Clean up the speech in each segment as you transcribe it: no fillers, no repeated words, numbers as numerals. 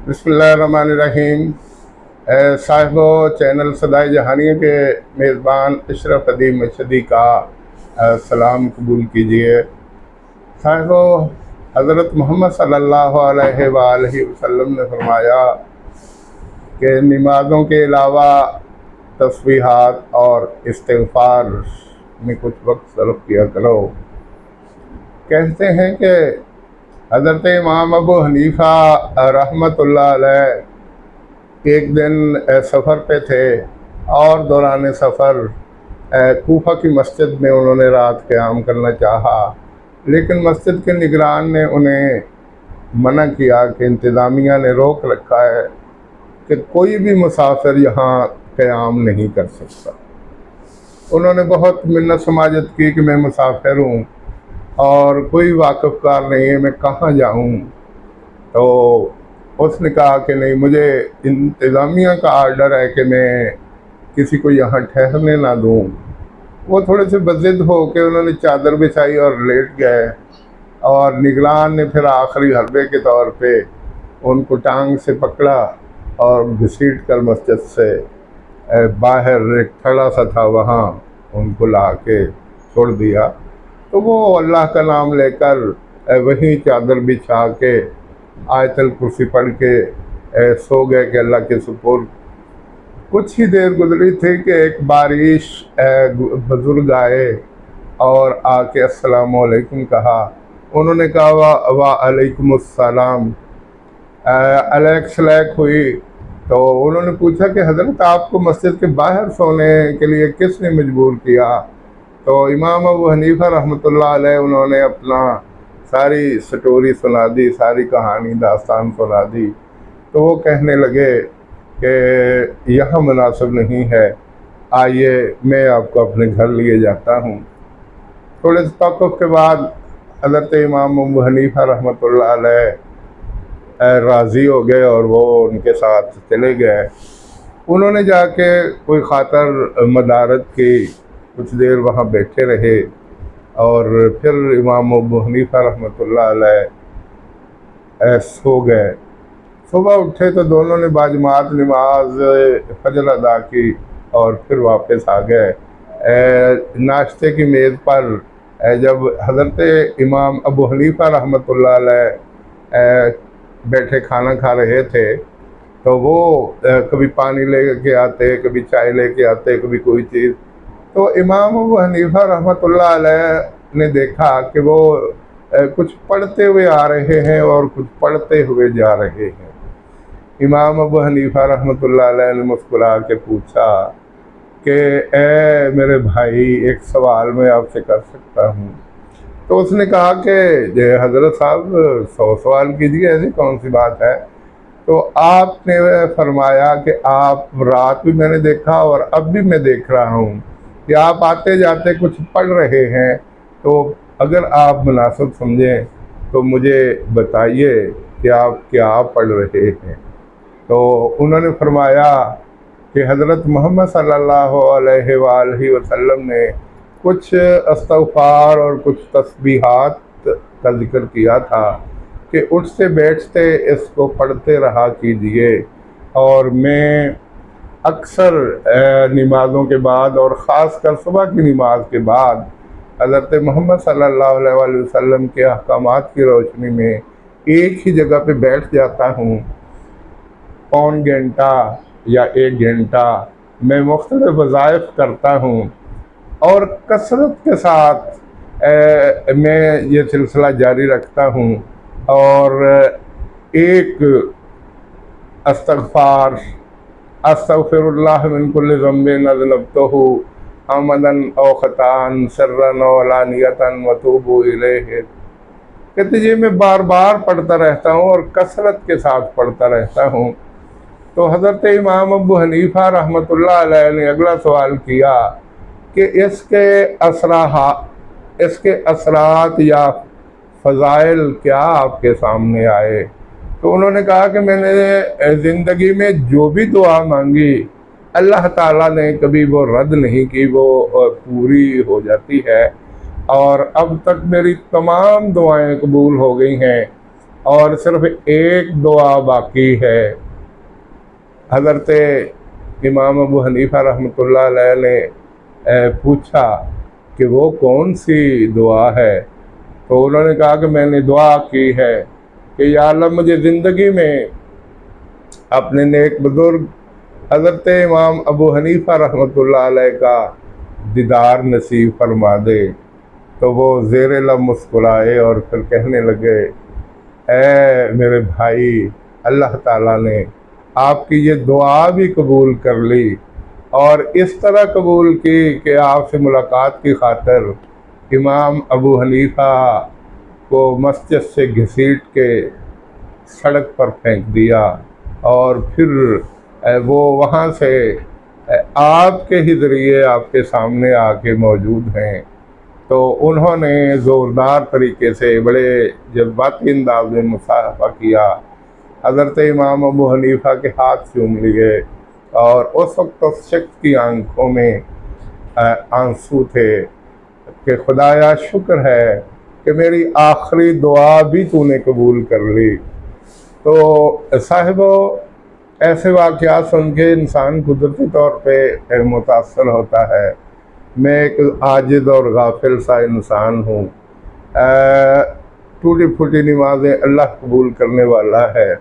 بسم اللہ الرحمن الرحیم۔ صاحب چینل صدائے جہانیہ کے میزبان اشرف ادیب مشہدی کا سلام قبول کیجیے۔ صاحب حضرت محمد صلی اللہ علیہ وآلہ وسلم نے فرمایا کہ نمازوں کے علاوہ تسبیحات اور استغفار میں کچھ وقت صرف کیا کرو۔ کہتے ہیں کہ حضرت امام ابو حنیفہ رحمۃ اللہ علیہ ایک دن سفر پہ تھے اور دوران سفر کوفہ کی مسجد میں انہوں نے رات قیام کرنا چاہا، لیکن مسجد کے نگران نے انہیں منع کیا کہ انتظامیہ نے روک رکھا ہے کہ کوئی بھی مسافر یہاں قیام نہیں کر سکتا۔ انہوں نے بہت منت سماجت کی کہ میں مسافر ہوں اور کوئی واقف کار نہیں ہے، میں کہاں جاؤں؟ تو اس نے کہا کہ نہیں، مجھے انتظامیہ کا آرڈر ہے کہ میں کسی کو یہاں ٹھہرنے نہ دوں۔ وہ تھوڑے سے بضد ہو کے انہوں نے چادر بچھائی اور لیٹ گئے، اور نگران نے پھر آخری حربے کے طور پہ ان کو ٹانگ سے پکڑا اور گھسیٹ کر مسجد سے باہر ایک تھڑا سا تھا وہاں ان کو لا کے چھوڑ دیا۔ تو وہ اللہ کا نام لے کر وہیں چادر بچھا کے آیت الکرسی پڑھ کے سو گئے کہ اللہ کے سپرد۔ کچھ ہی دیر گزری تھی کہ ایک بارش بزرگ آئے اور آ کے السلام علیکم کہا۔ انہوں نے کہا وعلیکم السلام، علیک سلیک ہوئی۔ تو انہوں نے پوچھا کہ حضرت آپ کو مسجد کے باہر سونے کے لیے کس نے مجبور کیا؟ تو امام ابو حنیفہ رحمۃ اللہ علیہ انہوں نے اپنا ساری سٹوری سنا دی، ساری کہانی داستان سنا دی۔ تو وہ کہنے لگے کہ یہاں مناسب نہیں ہے، آئیے میں آپ کو اپنے گھر لیے جاتا ہوں۔ تھوڑے سے توقف کے بعد حضرت امام ابو حنیفہ رحمۃ اللہ علیہ راضی ہو گئے اور وہ ان کے ساتھ چلے گئے۔ انہوں نے جا کے کوئی خاطر مدارت کی، کچھ دیر وہاں بیٹھے رہے، اور پھر امام ابو حنیفہ رحمۃ اللہ علیہ سو گئے۔ صبح اٹھے تو دونوں نے باجماعت نماز فجر ادا کی اور پھر واپس آ گئے۔ ناشتے کی میز پر جب حضرت امام ابو حنیفہ رحمۃ اللہ علیہ بیٹھے کھانا کھا رہے تھے تو وہ کبھی پانی لے کے آتے، کبھی چائے لے کے آتے، کبھی کوئی چیز۔ تو امام ابو حنیفہ رحمۃ اللہ علیہ نے دیکھا کہ وہ کچھ پڑھتے ہوئے آ رہے ہیں اور کچھ پڑھتے ہوئے جا رہے ہیں۔ امام ابو حنیفہ رحمۃ اللہ علیہ نے مسکرا کے پوچھا کہ اے میرے بھائی، ایک سوال میں آپ سے کر سکتا ہوں؟ تو اس نے کہا کہ حضرت صاحب 100 سوال کیجیے، ایسی کون سی بات ہے؟ تو آپ نے فرمایا کہ آپ رات بھی میں نے دیکھا اور اب بھی میں دیکھ رہا ہوں کہ آپ آتے جاتے کچھ پڑھ رہے ہیں، تو اگر آپ مناسب سمجھیں تو مجھے بتائیے کہ آپ کیا پڑھ رہے ہیں۔ تو انہوں نے فرمایا کہ حضرت محمد صلی اللہ علیہ وآلہ وسلم نے کچھ استغفار اور کچھ تسبیحات کا ذکر کیا تھا کہ اٹھتے بیٹھتے اس کو پڑھتے رہا کیجئے، اور میں اکثر نمازوں کے بعد اور خاص کر صبح کی نماز کے بعد حضرت محمد صلی اللہ علیہ وآلہ وسلم کے احکامات کی روشنی میں ایک ہی جگہ پہ بیٹھ جاتا ہوں، پون گھنٹہ یا 1 گھنٹہ میں مختلف وظائف کرتا ہوں، اور کثرت کے ساتھ میں یہ سلسلہ جاری رکھتا ہوں، اور ایک استغفر اللہ من کل ذنب اذنبتہ عمدا او خطأ سرا و علانیۃ واتوب الیہ، کہتے جی میں بار بار پڑھتا رہتا ہوں اور کثرت کے ساتھ پڑھتا رہتا ہوں۔ تو حضرت امام ابو حنیفہ رحمۃ اللہ علیہ نے اگلا سوال کیا کہ اس کے اثرات یا فضائل کیا آپ کے سامنے آئے؟ تو انہوں نے کہا کہ میں نے زندگی میں جو بھی دعا مانگی اللہ تعالیٰ نے کبھی وہ رد نہیں کی، وہ پوری ہو جاتی ہے، اور اب تک میری تمام دعائیں قبول ہو گئی ہیں۔ اور صرف ایک دعا باقی ہے۔ حضرت امام ابو حنیفہ رحمۃ اللہ علیہ نے پوچھا کہ وہ کون سی دعا ہے، تو انہوں نے کہا کہ میں نے دعا کی ہے کہ یا اللہ مجھے زندگی میں اپنے نیک بزرگ حضرت امام ابو حنیفہ رحمۃ اللہ علیہ کا دیدار نصیب فرما دے۔ تو وہ زیر لب مسکرائے اور پھر کہنے لگے، اے میرے بھائی، اللہ تعالیٰ نے آپ کی یہ دعا بھی قبول کر لی، اور اس طرح قبول کی کہ آپ سے ملاقات کی خاطر امام ابو حنیفہ کو مسجد سے گھسیٹ کے سڑک پر پھینک دیا، اور پھر وہ وہاں سے آپ کے ہی ذریعے آپ کے سامنے آ کے موجود ہیں۔ تو انہوں نے زوردار طریقے سے بڑے جذباتی انداز میں مصافحہ کیا، حضرت امام ابو حنیفہ کے ہاتھ چوم لیے، اور اس وقت اس شخص کی آنکھوں میں آنسو تھے کہ خدایا شکر ہے کہ میری آخری دعا بھی تو نے قبول کر لی۔ تو صاحبو، ایسے واقعات سن کے انسان قدرتی طور پہ متاثر ہوتا ہے۔ میں ایک عاجز اور غافل سا انسان ہوں، ٹوٹی پھوٹی نمازیں اللہ قبول کرنے والا ہے۔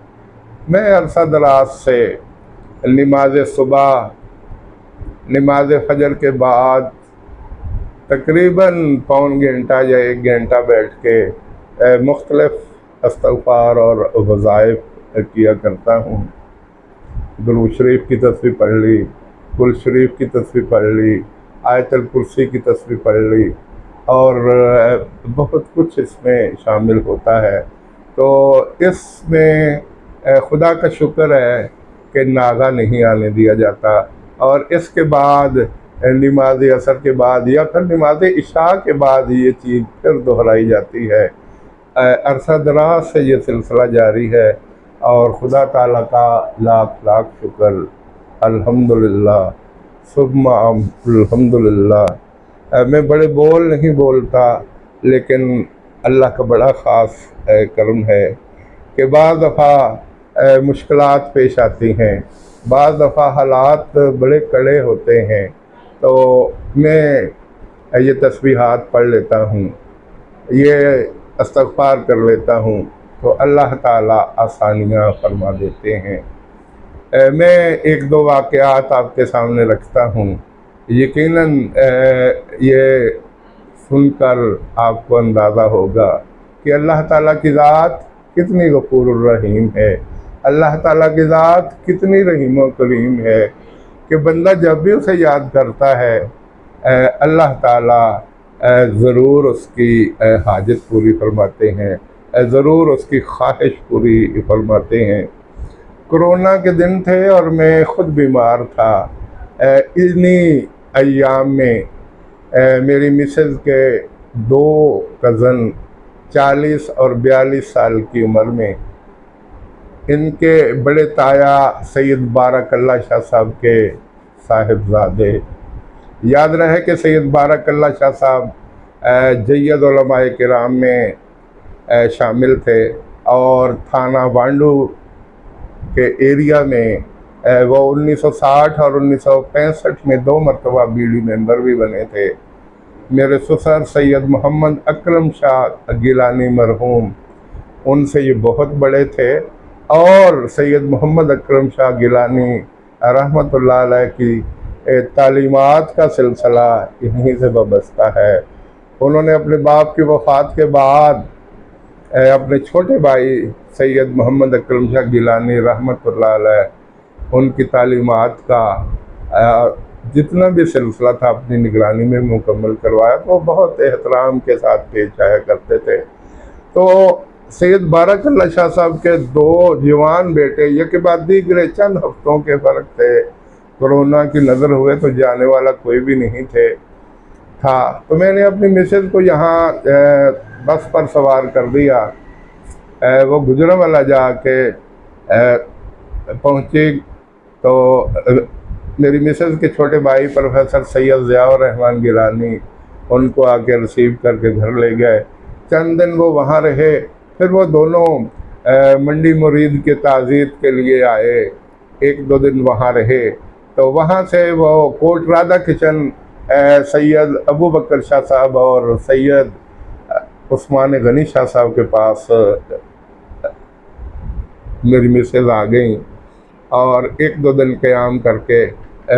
میں عرصہ دراز سے نماز صبح، نماز فجر کے بعد تقریباً پون گھنٹہ یا 1 گھنٹہ بیٹھ کے مختلف استغفار اور وظائف کیا کرتا ہوں۔ درود شریف کی تسبیح پڑھ لی، کل شریف کی تسبیح پڑھ لی، آیت الکرسی کی تسبیح پڑھ لی، اور بہت کچھ اس میں شامل ہوتا ہے۔ تو اس میں خدا کا شکر ہے کہ ناغہ نہیں آنے دیا جاتا، اور اس کے بعد نماز عصر کے بعد یا پھر نماز عشاء کے بعد یہ چیز پھر دہرائی جاتی ہے۔ عرصہ دراز سے یہ سلسلہ جاری ہے، اور خدا تعالیٰ کا لاکھ لاکھ شکر، الحمدللہ ثم الحمدللہ۔ میں بڑے بول نہیں بولتا، لیکن اللہ کا بڑا خاص کرم ہے کہ بعض دفعہ مشکلات پیش آتی ہیں، بعض دفعہ حالات بڑے کڑے ہوتے ہیں، تو میں یہ تسبیحات پڑھ لیتا ہوں، یہ استغفار کر لیتا ہوں، تو اللہ تعالیٰ آسانیاں فرما دیتے ہیں۔ میں 1-2 واقعات آپ کے سامنے رکھتا ہوں، یقیناً یہ سن کر آپ کو اندازہ ہوگا کہ اللہ تعالیٰ کی ذات کتنی غفور الرحیم ہے، اللہ تعالیٰ کی ذات کتنی رحیم و کریم ہے کہ بندہ جب بھی اسے یاد کرتا ہے اللہ تعالیٰ ضرور اس کی حاجت پوری فرماتے ہیں، ضرور اس کی خواہش پوری فرماتے ہیں۔ کرونا کے دن تھے اور میں خود بیمار تھا۔ انہی ایام میں میری مسز کے 2 کزن 40 اور 42 سال کی عمر میں، ان کے بڑے تایا سید بارک اللہ شاہ صاحب کے صاحبزادے، یاد رہے کہ سید بارک اللہ شاہ صاحب جید علماء کرام میں شامل تھے، اور تھانہ وانڈو کے ایریا میں وہ 1960 اور 1965 میں 2 مرتبہ BD ممبر بھی بنے تھے۔ میرے سسر سید محمد اکرم شاہ گیلانی مرحوم ان سے یہ بہت بڑے تھے، اور سید محمد اکرم شاہ گیلانی رحمۃ اللہ علیہ کی تعلیمات کا سلسلہ انہی سے وابستہ ہے۔ انہوں نے اپنے باپ کی وفات کے بعد اپنے چھوٹے بھائی سید محمد اکرم شاہ گیلانی رحمۃ اللہ علیہ ان کی تعلیمات کا جتنا بھی سلسلہ تھا اپنی نگرانی میں مکمل کروایا، تو وہ بہت احترام کے ساتھ پیش آیا کرتے تھے۔ تو سید بارک اللہ شاہ صاحب کے 2 جوان بیٹے یہ کے بعد دیگرے چند ہفتوں کے فرق تھے، کرونا کی نظر ہوئے تو جانے والا کوئی بھی نہیں تھا۔ تو میں نے اپنی مسز کو یہاں بس پر سوار کر دیا، وہ گجرانوالہ جا کے پہنچی، تو میری مسز کے چھوٹے بھائی پروفیسر سید ضیاء الرحمن گیلانی ان کو آ کے ریسیو کر کے گھر لے گئے۔ چند دن وہ وہاں رہے، پھر وہ دونوں منڈی مرید کے تعزیت کے لیے آئے، 1-2 دن وہاں رہے، تو وہاں سے وہ کوٹ رادھا کشن سید ابو بکر شاہ صاحب اور سید عثمان غنی شاہ صاحب کے پاس میری مسز آ گئیں، اور 1-2 دن قیام کر کے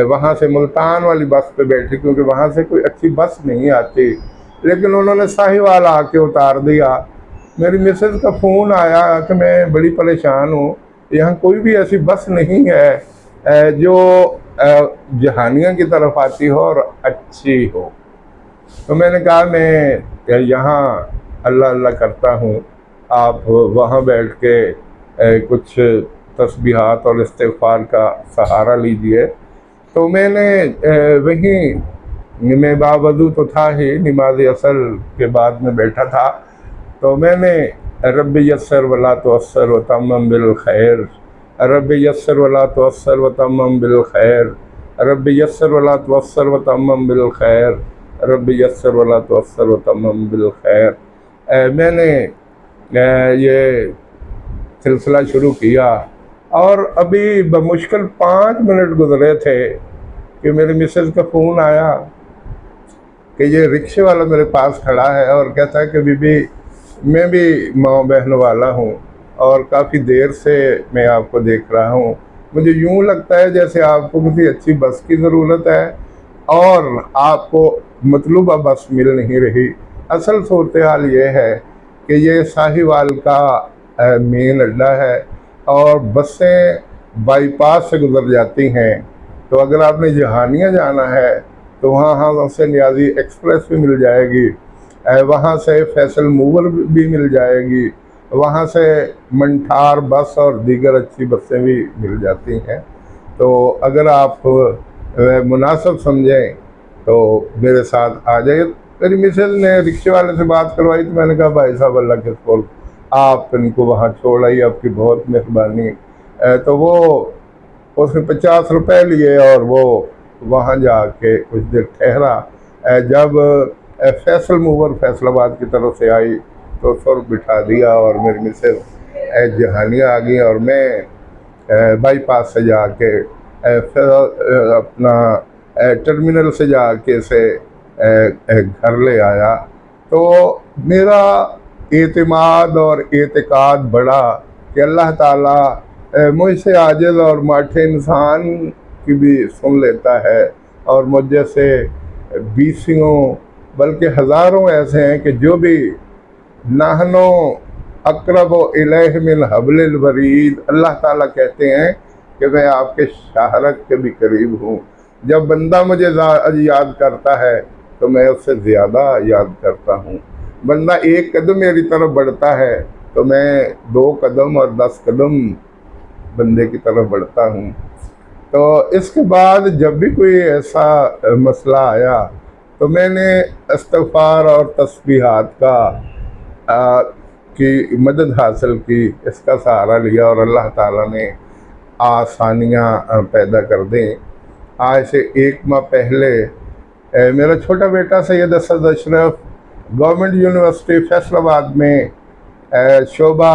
وہاں سے ملتان والی بس پہ بیٹھی، کیونکہ وہاں سے کوئی اچھی بس نہیں آتی، لیکن انہوں نے ساہیوال آ کے اتار دیا۔ میری مسز کا فون آیا کہ میں بڑی پریشان ہوں، یہاں کوئی بھی ایسی بس نہیں ہے جو جہانیہ کی طرف آتی ہو اور اچھی ہو۔ تو میں نے کہا میں یہاں اللہ اللہ کرتا ہوں، آپ وہاں بیٹھ کے کچھ تسبیحات اور استغفار کا سہارا لیجئے۔ تو میں نے وہیں، میں باوضو تو تھا ہی، نماز اصل کے بعد میں بیٹھا تھا، تو میں نے رب یسر ولا تعسر وتمم بالخیر، رب یسر ولا تعسر وتمم بالخیر، رب یسر ولا تعسر وتمم بالخیر، رب یسر ولا تعسر وتمم بالخیر۔ میں نے یہ سلسلہ شروع کیا، اور ابھی بمشکل 5 منٹ گزرے تھے کہ میرے مسز کا فون آیا کہ یہ رکشے والا میرے پاس کھڑا ہے اور کہتا ہے کہ بی بی میں بھی ماں بہن والا ہوں، اور کافی دیر سے میں آپ کو دیکھ رہا ہوں، مجھے یوں لگتا ہے جیسے آپ کو کسی اچھی بس کی ضرورت ہے اور آپ کو مطلوبہ بس مل نہیں رہی۔ اصل صورتحال یہ ہے کہ یہ ساہیوال کا مین اڈا ہے، اور بسیں بائی پاس سے گزر جاتی ہیں، تو اگر آپ نے جہانیہ جانا ہے تو وہاں سے نیازی ایکسپریس بھی مل جائے گی، وہاں سے فیصل موور بھی مل جائے گی، وہاں سے منٹھار بس اور دیگر اچھی بسیں بھی مل جاتی ہیں۔ تو اگر آپ مناسب سمجھیں تو میرے ساتھ آ جائیے۔ میری مسز نے رکشے والے سے بات کروائی، تو میں نے کہا بھائی صاحب اللہ کے فضل آپ ان کو وہاں چھوڑ آئیے، آپ کی بہت مہربانی۔ تو وہ اس نے 50 روپے لیے اور وہ وہاں جا کے کچھ دیر ٹھہرا۔ جب فیصل موور فیصل آباد کی طرف سے آئی تو سر بٹھا دیا، اور میری مسز جہانیہ آ گئی، اور میں بائی پاس سے جا کے اپنا ٹرمینل سے جا کے اسے گھر لے آیا۔ تو میرا اعتماد اور اعتقاد بڑھا کہ اللہ تعالیٰ مجھ سے عاجز اور ماٹھے انسان کی بھی سن لیتا ہے، اور مجھ جیسے بیسیوں بلکہ ہزاروں ایسے ہیں کہ جو بھی نحنو اقرب الیہ من حبل الورید، اللہ تعالیٰ کہتے ہیں کہ میں آپ کے شاہرگ کے بھی قریب ہوں۔ جب بندہ مجھے یاد کرتا ہے تو میں اس سے زیادہ یاد کرتا ہوں۔ بندہ 1 قدم میری طرف بڑھتا ہے تو میں 2 قدم اور 10 قدم بندے کی طرف بڑھتا ہوں۔ تو اس کے بعد جب بھی کوئی ایسا مسئلہ آیا تو میں نے استغفار اور تسبیحات کی مدد حاصل کی، اس کا سہارا لیا، اور اللہ تعالیٰ نے آسانیاں پیدا کر دیں۔ آج سے 1 ماہ پہلے میرا چھوٹا بیٹا سید اسد اشرف گورنمنٹ یونیورسٹی فیصل آباد میں شعبہ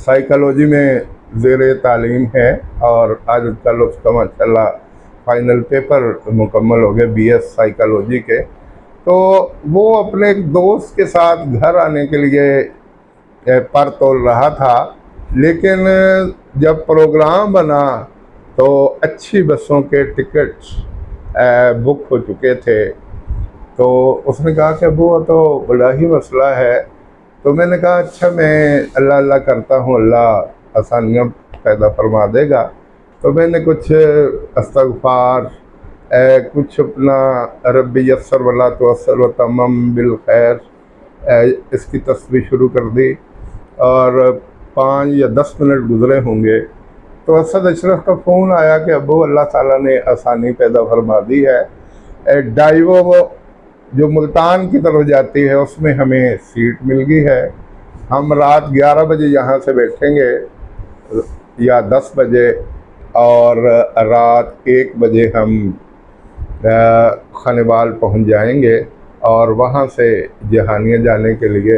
سائیکالوجی میں زیر تعلیم ہے، اور آج کل اس کا ماشاءاللہ فائنل پیپر مکمل ہو گئے BS سائیکالوجی کے۔ تو وہ اپنے ایک دوست کے ساتھ گھر آنے کے لیے پر تول رہا تھا، لیکن جب پروگرام بنا تو اچھی بسوں کے ٹکٹس بک ہو چکے تھے۔ تو اس نے کہا کہ ابو تو بڑا ہی مسئلہ ہے۔ تو میں نے کہا اچھا میں اللہ اللہ کرتا ہوں، اللہ آسانیاں پیدا فرما دے گا۔ تو میں نے کچھ استغفار، کچھ اپنا رب یسر ولا تعسر وتمم بالخیر، اس کی تسبیح شروع کر دی، اور 5 یا 10 منٹ گزرے ہوں گے تو اسد اشرف کا فون آیا کہ ابو اللہ تعالیٰ نے آسانی پیدا فرما دی ہے، ڈائیو جو ملتان کی طرف جاتی ہے اس میں ہمیں سیٹ مل گئی ہے، ہم رات 11 بجے یہاں سے بیٹھیں گے یا 10 بجے، اور رات 1 بجے ہم خانیوال پہنچ جائیں گے، اور وہاں سے جہانیہ جانے کے لیے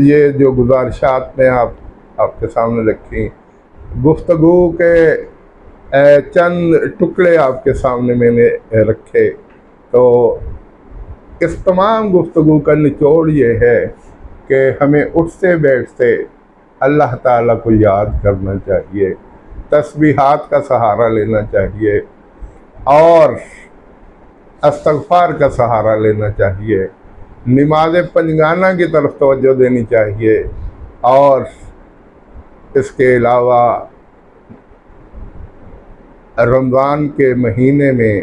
یہ جو گزارشات میں آپ کے سامنے رکھی، گفتگو کے چند ٹکڑے آپ کے سامنے میں نے رکھے، تو اس تمام گفتگو کا نچوڑ یہ ہے کہ ہمیں اٹھتے بیٹھتے اللہ تعالیٰ کو یاد کرنا چاہیے، تسبیحات کا سہارا لینا چاہیے اور استغفار کا سہارا لینا چاہیے، نماز پنجگانہ کی طرف توجہ دینی چاہیے، اور اس کے علاوہ رمضان کے مہینے میں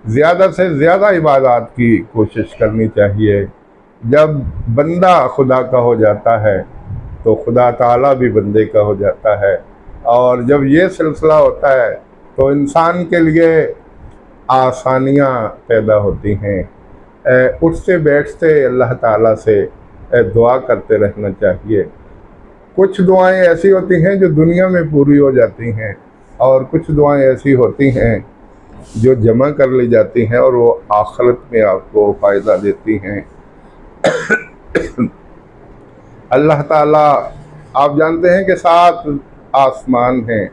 زیادہ سے زیادہ عبادات کی کوشش کرنی چاہیے۔ جب بندہ خدا کا ہو جاتا ہے تو خدا تعالیٰ بھی بندے کا ہو جاتا ہے، اور جب یہ سلسلہ ہوتا ہے تو انسان کے لیے آسانیاں پیدا ہوتی ہیں۔ اٹھتے بیٹھتے اللہ تعالیٰ سے دعا کرتے رہنا چاہیے۔ کچھ دعائیں ایسی ہوتی ہیں جو دنیا میں پوری ہو جاتی ہیں، اور کچھ دعائیں ایسی ہوتی ہیں جو جمع کر لی جاتی ہیں اور وہ آخرت میں آپ کو فائدہ دیتی ہیں۔ اللہ تعالیٰ، آپ جانتے ہیں کہ 7 آسمان ہیں،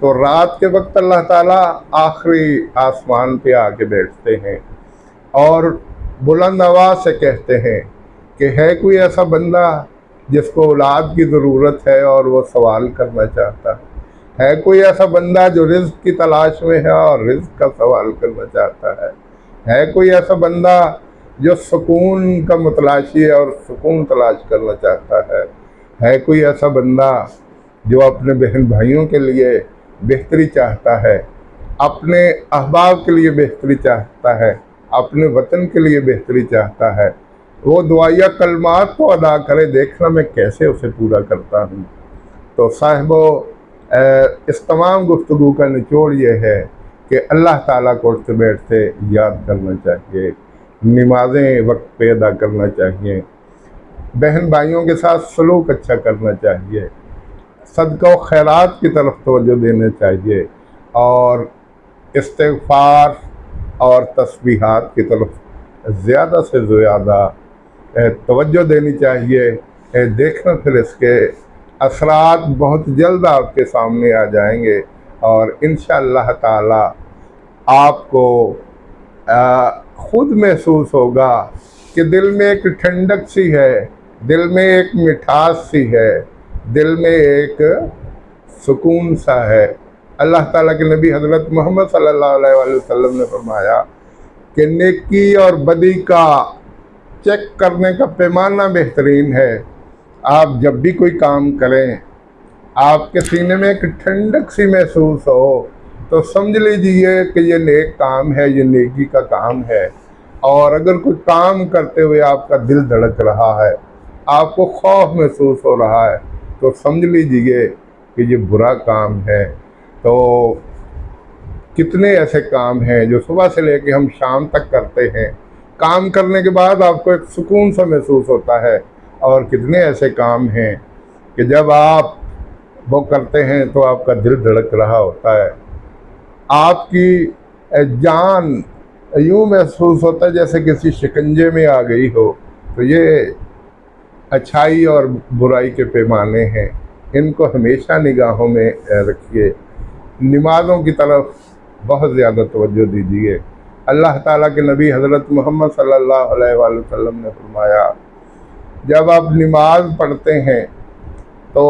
تو رات کے وقت اللہ تعالیٰ آخری آسمان پہ آ کے بیٹھتے ہیں اور بلند آواز سے کہتے ہیں کہ ہے کوئی ایسا بندہ جس کو اولاد کی ضرورت ہے اور وہ سوال کرنا چاہتا ہے کوئی ایسا بندہ جو رزق کی تلاش میں ہے اور رزق کا سوال کرنا چاہتا ہے کوئی ایسا بندہ جو سکون کا متلاشی ہے اور سکون تلاش کرنا چاہتا ہے کوئی ایسا بندہ جو اپنے بہن بھائیوں کے لیے بہتری چاہتا ہے، اپنے احباب کے لیے بہتری چاہتا ہے، اپنے وطن کے لیے بہتری چاہتا ہے، وہ دعائیہ کلمات کو ادا کرے، دیکھنا میں کیسے اسے پورا کرتا ہوں۔ تو صاحبو، اس تمام گفتگو کا نچوڑ یہ ہے کہ اللہ تعالیٰ کو اٹھتے بیٹھتے یاد کرنا چاہیے، نمازیں وقت پہ ادا کرنا چاہیے، بہن بھائیوں کے ساتھ سلوک اچھا کرنا چاہیے، صدقہ و خیرات کی طرف توجہ دینا چاہیے، اور استغفار اور تسبیحات کی طرف زیادہ سے زیادہ توجہ دینی چاہیے۔ دیکھنا پھر اس کے اثرات بہت جلد آپ کے سامنے آ جائیں گے، اور انشاءاللہ تعالی آپ کو خود محسوس ہوگا کہ دل میں ایک ٹھنڈک سی ہے، دل میں ایک مٹھاس سی ہے، دل میں ایک سکون سا ہے۔ اللہ تعالیٰ کے نبی حضرت محمد صلی اللہ علیہ وآلہ وسلم نے فرمایا کہ نیکی اور بدی کا چیک کرنے کا پیمانہ بہترین ہے۔ آپ جب بھی کوئی کام کریں، آپ کے سینے میں ایک ٹھنڈک سی محسوس ہو تو سمجھ لیجئے کہ یہ نیک کام ہے، یہ نیکی کا کام ہے۔ اور اگر کوئی کام کرتے ہوئے آپ کا دل دھڑک رہا ہے، آپ کو خوف محسوس ہو رہا ہے، تو سمجھ لیجئے کہ یہ برا کام ہے۔ تو کتنے ایسے کام ہیں جو صبح سے لے کے ہم شام تک کرتے ہیں، کام کرنے کے بعد آپ کو ایک سکون سا محسوس ہوتا ہے، اور کتنے ایسے کام ہیں کہ جب آپ وہ کرتے ہیں تو آپ کا دل دھڑک رہا ہوتا ہے، آپ کی جان یوں محسوس ہوتا ہے جیسے کسی شکنجے میں آ گئی ہو۔ تو یہ اچھائی اور برائی کے پیمانے ہیں، ان کو ہمیشہ نگاہوں میں رکھیے۔ نمازوں کی طرف بہت زیادہ توجہ دیجیے۔ اللہ تعالیٰ کے نبی حضرت محمد صلی اللہ علیہ وآلہ وسلم نے فرمایا، جب آپ نماز پڑھتے ہیں تو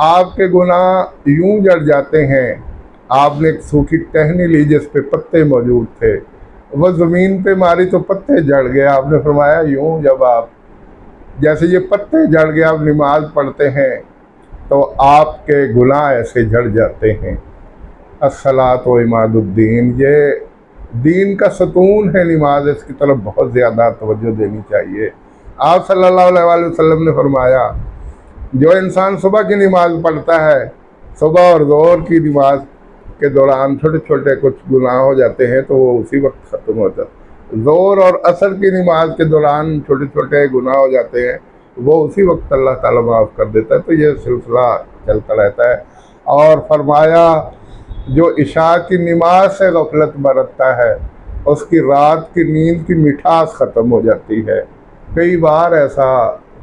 آپ کے گناہ یوں جڑ جاتے ہیں۔ آپ نے ایک سوکھی ٹہنی لی جس پہ پتے موجود تھے، وہ زمین پہ ماری تو پتے جڑ گئے۔ آپ نے فرمایا یوں جب آپ جیسے یہ پتے جڑ گئے آپ نماز پڑھتے ہیں تو آپ کے گناہ ایسے جڑ جاتے ہیں۔ الصلاۃ و عماد الدین، یہ دین کا ستون ہے نماز، اس کی طرف بہت زیادہ توجہ دینی چاہیے۔ آپ صلی اللہ علیہ وآلہ وسلم نے فرمایا، جو انسان صبح کی نماز پڑھتا ہے، صبح اور ظہر کی نماز کے دوران چھوٹے چھوٹے کچھ گناہ ہو جاتے ہیں تو وہ اسی وقت ختم ہوتا ہے۔ ظہر اور عصر کی نماز کے دوران چھوٹے چھوٹے گناہ ہو جاتے ہیں، وہ اسی وقت اللہ تعالیٰ معاف کر دیتا ہے۔ تو یہ سلسلہ چلتا رہتا ہے۔ اور فرمایا، جو عشاء کی نماز سے غفلت برتتا ہے، اس کی رات کی نیند کی مٹھاس ختم ہو جاتی ہے۔ کئی بار ایسا